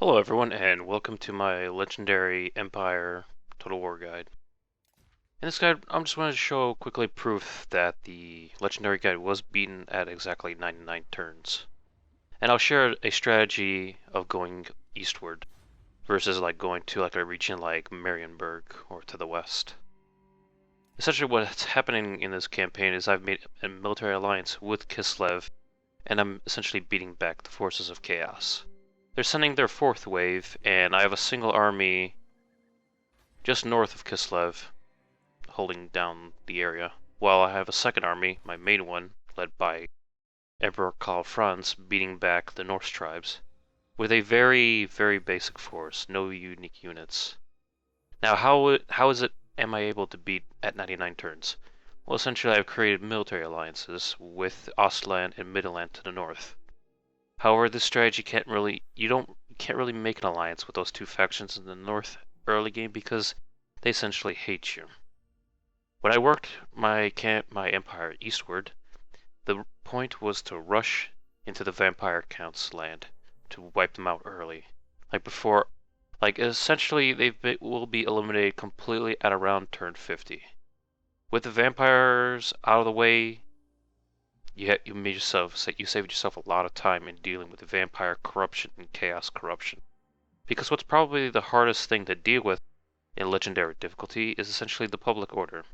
Hello everyone, and welcome to my Legendary Empire Total War Guide. In this guide, I'm just going to show quickly proof that the Legendary Guide was beaten at exactly 99 turns. And I'll share a strategy of going eastward versus going to a region like Marienburg or to the west. Essentially what's happening in this campaign is I've made a military alliance with Kislev, and I'm essentially beating back the forces of chaos. They're sending their fourth wave, and I have a single army just north of Kislev holding down the area, while I have a second army, my main one, led by Emperor Karl Franz, beating back the Norse tribes, with a very, very basic force, no unique units. Now, how am I able to beat at 99 turns? Well, essentially I've created military alliances with Ostland and Midland to the north. However, this strategy you can't really make an alliance with those two factions in the north early game because they essentially hate you. When I worked my empire eastward, the point was to rush into the vampire count's land to wipe them out early. Essentially they will be eliminated completely at around turn 50. With the vampires out of the way, you saved yourself a lot of time in dealing with the vampire corruption and chaos corruption. Because what's probably the hardest thing to deal with in legendary difficulty is essentially the public order.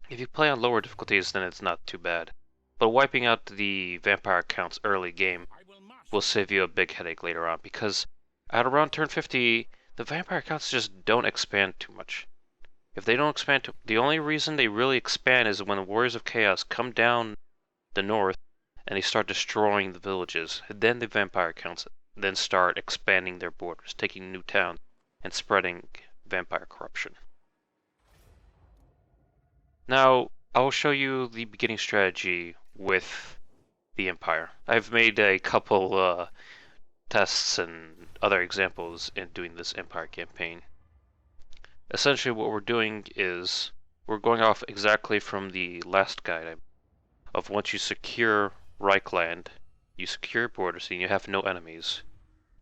If you play on lower difficulties, then it's not too bad, but wiping out the vampire counts early game will save you a big headache later on, because at around turn 50, the vampire counts just don't expand too much. If they don't expand, the only reason they really expand is when the Warriors of Chaos come down the north and they start destroying the villages. Then the vampire counts then start expanding their borders, taking new towns, and spreading vampire corruption. Now, I'll show you the beginning strategy with the Empire. I've made a couple tests and other examples in doing this Empire campaign. Essentially what we're doing is we're going off exactly from the last guide of once you secure Reichland, you secure borders and you have no enemies.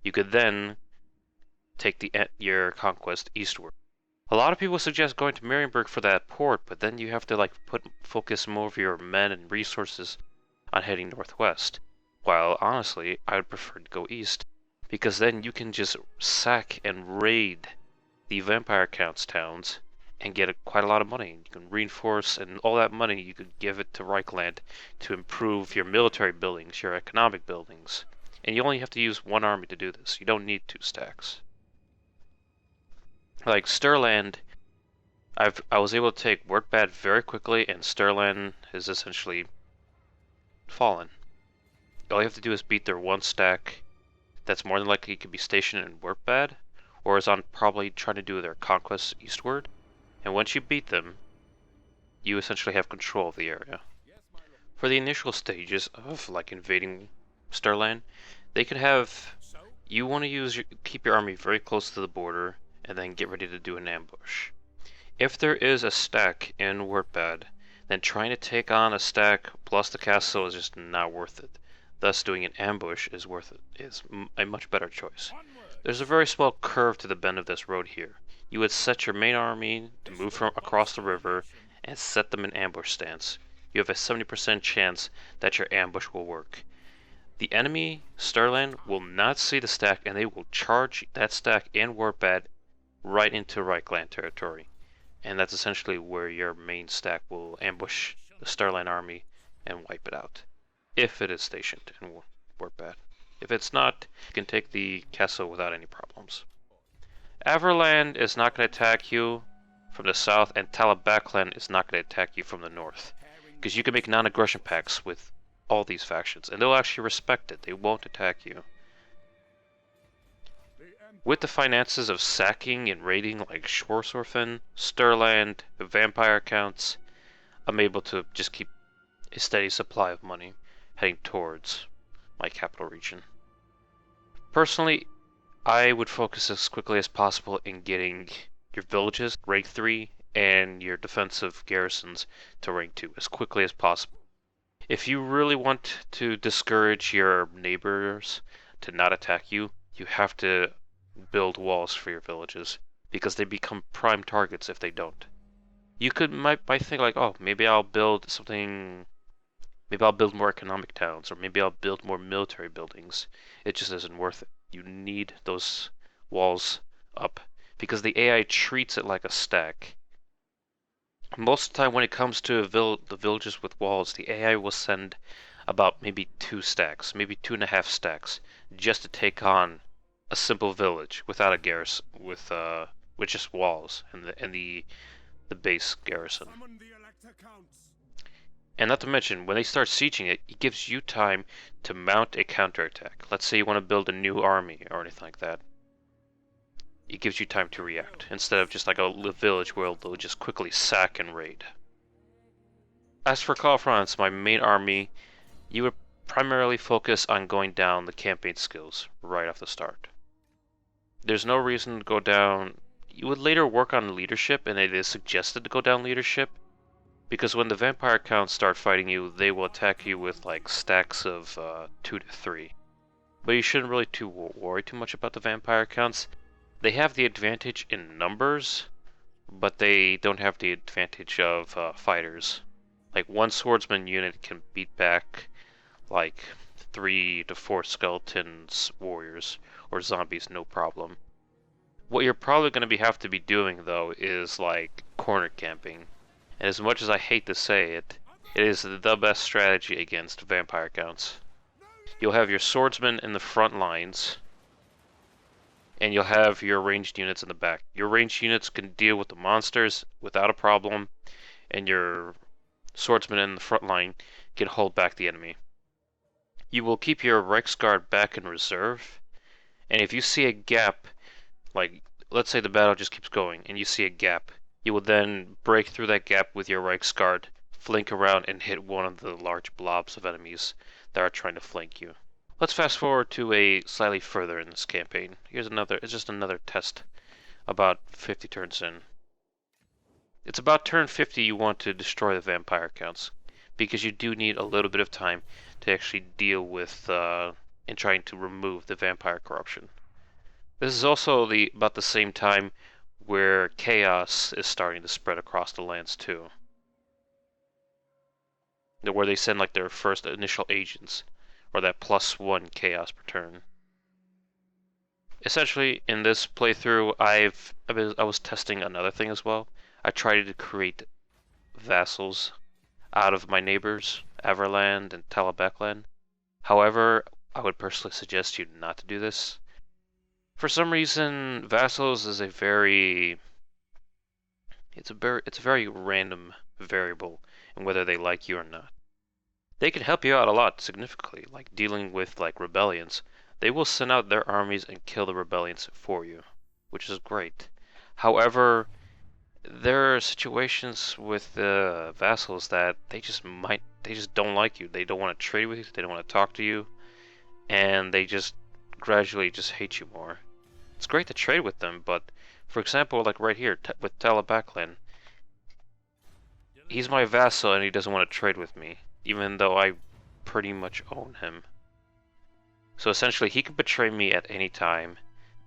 You could then take your conquest eastward. A lot of people suggest going to Marienburg for that port, but then you have to focus more of your men and resources on heading northwest. While honestly, I would prefer to go east, because then you can just sack and raid the vampire counts towns and get quite a lot of money. You can reinforce, and all that money you could give it to Reichland to improve your military buildings, your economic buildings. And you only have to use one army to do this. You don't need 2 stacks. Like Stirland, I was able to take Wertbad very quickly, and Stirland has essentially fallen. All you have to do is beat their 1 stack that's more than likely could be stationed in Wertbad, or is on probably trying to do their conquest eastward. And once you beat them, you essentially have control of the area. For the initial stages of invading Stirland, they could have you want to keep your army very close to the border and then get ready to do an ambush. If there is a stack in Wertbad, then trying to take on a stack plus the castle is just not worth it. Thus, doing an ambush is a much better choice. There's a very small curve to the bend of this road here. You would set your main army to move from across the river and set them in ambush stance. You have a 70% chance that your ambush will work. The enemy, Stirland, will not see the stack, and they will charge that stack in Wertbad right into Reichland territory. And that's essentially where your main stack will ambush the Stirland army and wipe it out, if it is stationed in Wertbad. If it's not, you can take the castle without any problems. Averland is not going to attack you from the south, and Talabakland is not going to attack you from the north, because you can make non-aggression pacts with all these factions, and they'll actually respect it. They won't attack you. With the finances of sacking and raiding like Schwarzorfen, Stirland, the vampire counts, I'm able to just keep a steady supply of money heading towards my capital region. Personally, I would focus as quickly as possible in getting your villages rank 3 and your defensive garrisons to rank 2 as quickly as possible. If you really want to discourage your neighbors to not attack you, you have to build walls for your villages, because they become prime targets if they don't. You might think like, oh, maybe I'll build something, maybe I'll build more economic towns, or maybe I'll build more military buildings. It just isn't worth it. You need those walls up, because the AI treats it like a stack. Most of the time when it comes to the villages with walls, the AI will send about maybe 2 stacks, maybe 2.5 stacks, just to take on a simple village without a garrison, with just walls and the base garrison. And not to mention, when they start sieging it, it gives you time to mount a counterattack. Let's say you want to build a new army or anything like that. It gives you time to react, instead of just like a village where they'll just quickly sack and raid. As for Call France, my main army, you would primarily focus on going down the campaign skills right off the start. There's no reason to go down. You would later work on leadership, and it is suggested to go down leadership, because when the vampire counts start fighting you, they will attack you with like stacks of 2 to 3. But you shouldn't really worry too much about the vampire counts. They have the advantage in numbers, but they don't have the advantage of fighters. Like one swordsman unit can beat back like 3 to 4 skeletons, warriors, or zombies, no problem. What you're probably going to have to be doing though is like corner camping. And as much as I hate to say it, it is the best strategy against vampire counts. You'll have your swordsmen in the front lines, and you'll have your ranged units in the back. Your ranged units can deal with the monsters without a problem, and your swordsmen in the front line can hold back the enemy. You will keep your Reiksguard back in reserve, and if you see a gap, like let's say the battle just keeps going and you see a gap, you will then break through that gap with your Reiksguard, flank around and hit one of the large blobs of enemies that are trying to flank you. Let's fast forward to a slightly further in this campaign. It's just another test about 50 turns in. It's about turn 50 you want to destroy the vampire counts, because you do need a little bit of time to actually deal with in trying to remove the vampire corruption. This is also about the same time where chaos is starting to spread across the lands too. Where they send like their first initial agents, or that +1 chaos per turn. Essentially, in this playthrough, I was testing another thing as well. I tried to create vassals out of my neighbors, Averland and Talabecland. However, I would personally suggest you not to do this. For some reason, vassals is a very random variable in whether they like you or not. They can help you out a lot significantly, like dealing with like rebellions. They will send out their armies and kill the rebellions for you, which is great. However, there are situations with the vassals that they just don't like you. They don't want to trade with you. They don't want to talk to you, and they just gradually just hate you more. It's great to trade with them, but for example, like right here with Talabecland, he's my vassal and he doesn't want to trade with me, even though I pretty much own him. So essentially, he could betray me at any time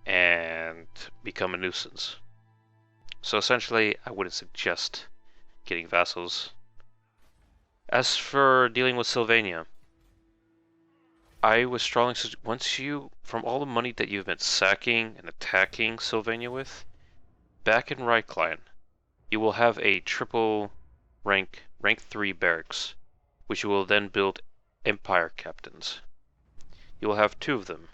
and become a nuisance. So essentially, I wouldn't suggest getting vassals. As for dealing with Sylvania, I was strongly from all the money that you've been sacking and attacking Sylvania with, back in Reichland, you will have a triple rank 3 barracks, which you will then build Empire Captains. You will have 2 of them.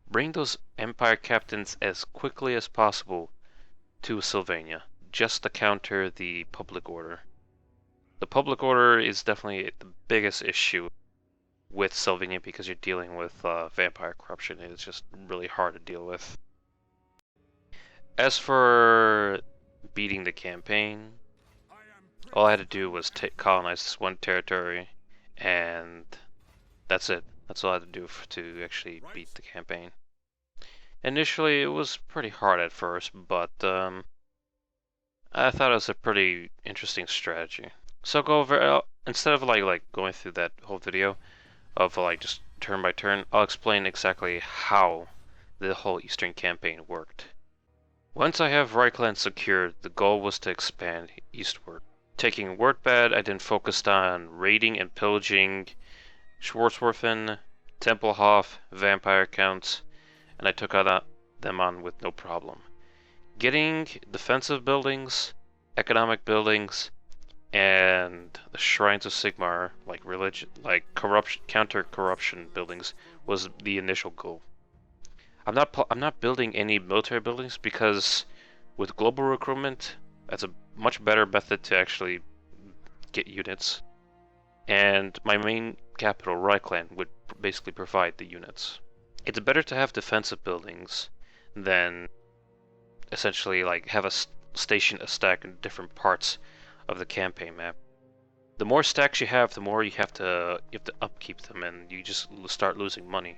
Bring those Empire Captains as quickly as possible to Sylvania, just to counter the public order. The public order is definitely the biggest issue with Sylvania, because you're dealing with vampire corruption. It's just really hard to deal with. As for beating the campaign, all I had to do was colonize this one territory, and that's it. That's all I had to do to actually beat the campaign. Initially, it was pretty hard at first, but I thought it was a pretty interesting strategy. So go over, instead of like going through that whole video of like just turn by turn, I'll explain exactly how the whole Eastern campaign worked. Once I have Reichland secured, the goal was to expand eastward. Taking Wordbad, I then focused on raiding and pillaging Schwarzwerfen, Tempelhof, vampire counts, and I took them on with no problem. Getting defensive buildings, economic buildings, and the Shrines of Sigmar, like religion, like corruption, counter-corruption buildings, was the initial goal. I'm not building any military buildings because with global recruitment, that's a much better method to actually get units. And my main capital, Reichland, would basically provide the units. It's better to have defensive buildings than essentially like have a station a stack in different parts of the campaign map. The more stacks you have, the more you have to upkeep them, and you just start losing money.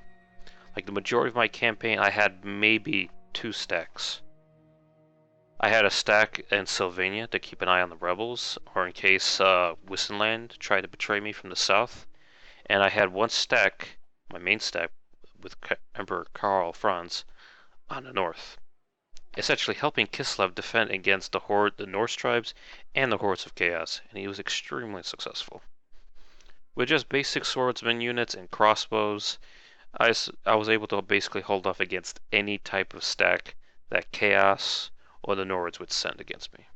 Like the majority of my campaign, I had maybe 2 stacks. I had a stack in Sylvania to keep an eye on the rebels, or in case Wissenland tried to betray me from the south. And I had 1 stack, my main stack, with Emperor Karl Franz on the north, essentially helping Kislev defend against the Norse tribes, and the hordes of chaos, and he was extremely successful. With just basic swordsman units and crossbows, I was able to basically hold off against any type of stack that chaos or the Nords would send against me.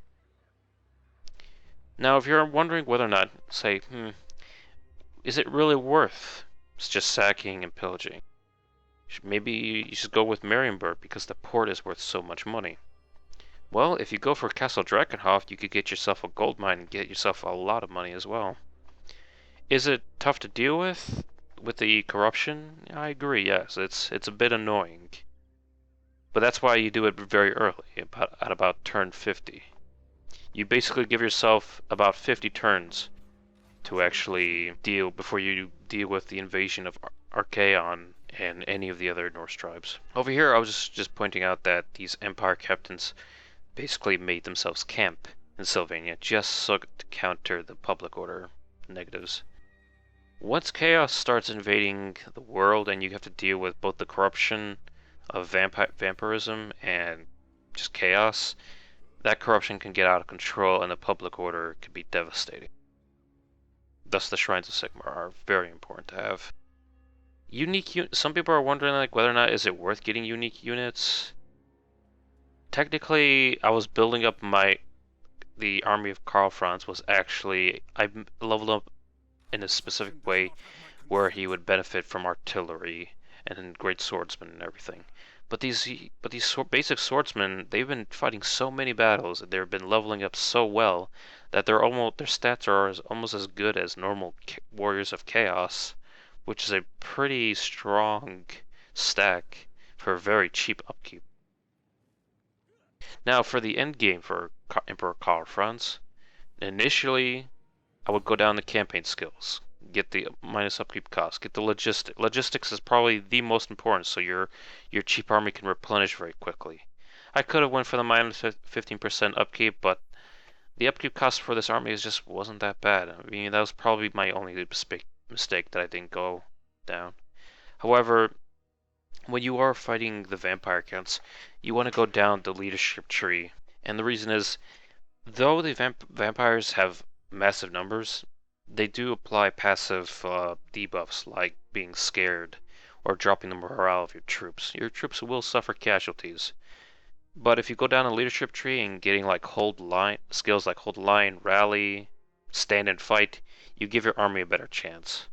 Now, if you're wondering whether or not, say, is it really worth just sacking and pillaging? Maybe you should go with Marienburg because the port is worth so much money. Well, if you go for Castle Drakenhof, you could get yourself a gold mine and get yourself a lot of money as well. Is it tough to deal with the corruption? I agree, yes. It's a bit annoying. But that's why you do it very early, at about turn 50. You basically give yourself about 50 turns to actually deal before you deal with the invasion of Archaon and any of the other Norse tribes. Over here, I was just pointing out that these Empire captains basically made themselves camp in Sylvania just so to counter the public order negatives. Once chaos starts invading the world and you have to deal with both the corruption of vampirism and just chaos, that corruption can get out of control and the public order can be devastating. Thus, the Shrines of Sigmar are very important to have. Some people are wondering like whether or not is it worth getting unique units. Technically, I was building up the army of Karl Franz was actually I leveled up in a specific way where he would benefit from artillery and great swordsmen and everything. But these basic swordsmen, they've been fighting so many battles and they've been leveling up so well that their stats are almost as good as normal warriors of chaos, which is a pretty strong stack for very cheap upkeep. Now for the end game for Emperor Karl Franz, initially I would go down the campaign skills, get the minus upkeep cost, get the logistics. Logistics is probably the most important, so your cheap army can replenish very quickly. I could have went for the minus 15% upkeep, but the upkeep cost for this army just wasn't that bad. I mean, that was probably my only mistake that I didn't go down. However, when you are fighting the vampire counts, you want to go down the leadership tree, and the reason is, though the vampires have massive numbers, they do apply passive debuffs like being scared or dropping the morale of your troops. Your troops will suffer casualties. But if you go down a leadership tree and getting like skills like hold line, rally, stand and fight, you give your army a better chance.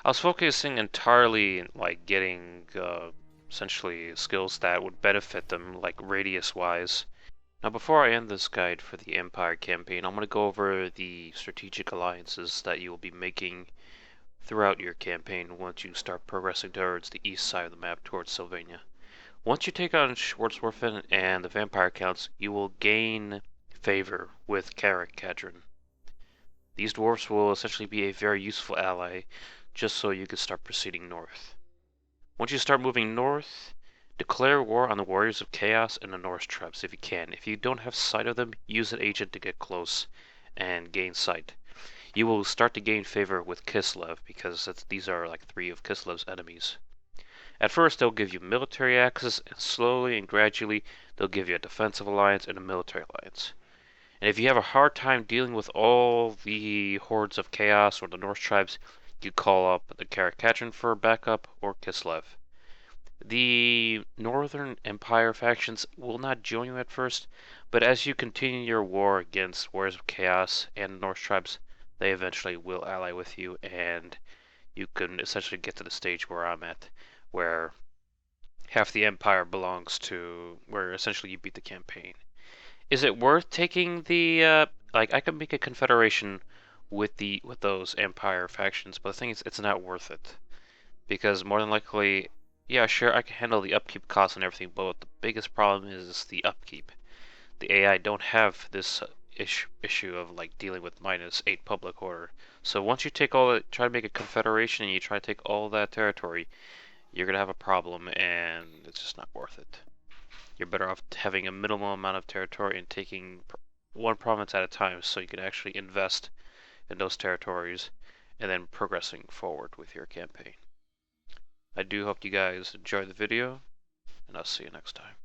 I was focusing entirely in like getting essentially skills that would benefit them like radius wise. Now before I end this guide for the Empire campaign, I'm going to go over the strategic alliances that you will be making throughout your campaign once you start progressing towards the east side of the map towards Sylvania. Once you take on Schwarzwerfen and the vampire counts, you will gain favor with Carrick Cadron. These dwarfs will essentially be a very useful ally just so you can start proceeding north. Once you start moving north, declare war on the Warriors of Chaos and the Norse tribes if you can. If you don't have sight of them, use an agent to get close and gain sight. You will start to gain favor with Kislev because these are like 3 of Kislev's enemies. At first, they'll give you military access, and slowly and gradually, they'll give you a defensive alliance and a military alliance. And if you have a hard time dealing with all the hordes of chaos or the Norse tribes, you call up the Karakatrin for backup or Kislev. The Northern Empire factions will not join you at first, but as you continue your war against Warriors of Chaos and Norse tribes, they eventually will ally with you, and you can essentially get to the stage where I'm at, where half the Empire belongs to, where essentially you beat the campaign. Is it worth taking the, like, I could make a confederation with those Empire factions, but the thing is, it's not worth it. Because more than likely, yeah, sure, I can handle the upkeep costs and everything, but the biggest problem is the upkeep. The AI don't have this issue of like dealing with -8 public order. So once you take all that, try to make a confederation, and you try to take all that territory, you're gonna have a problem, and it's just not worth it. You're better off having a minimal amount of territory and taking one province at a time, so you can actually invest in those territories, and then progressing forward with your campaign. I do hope you guys enjoyed the video, and I'll see you next time.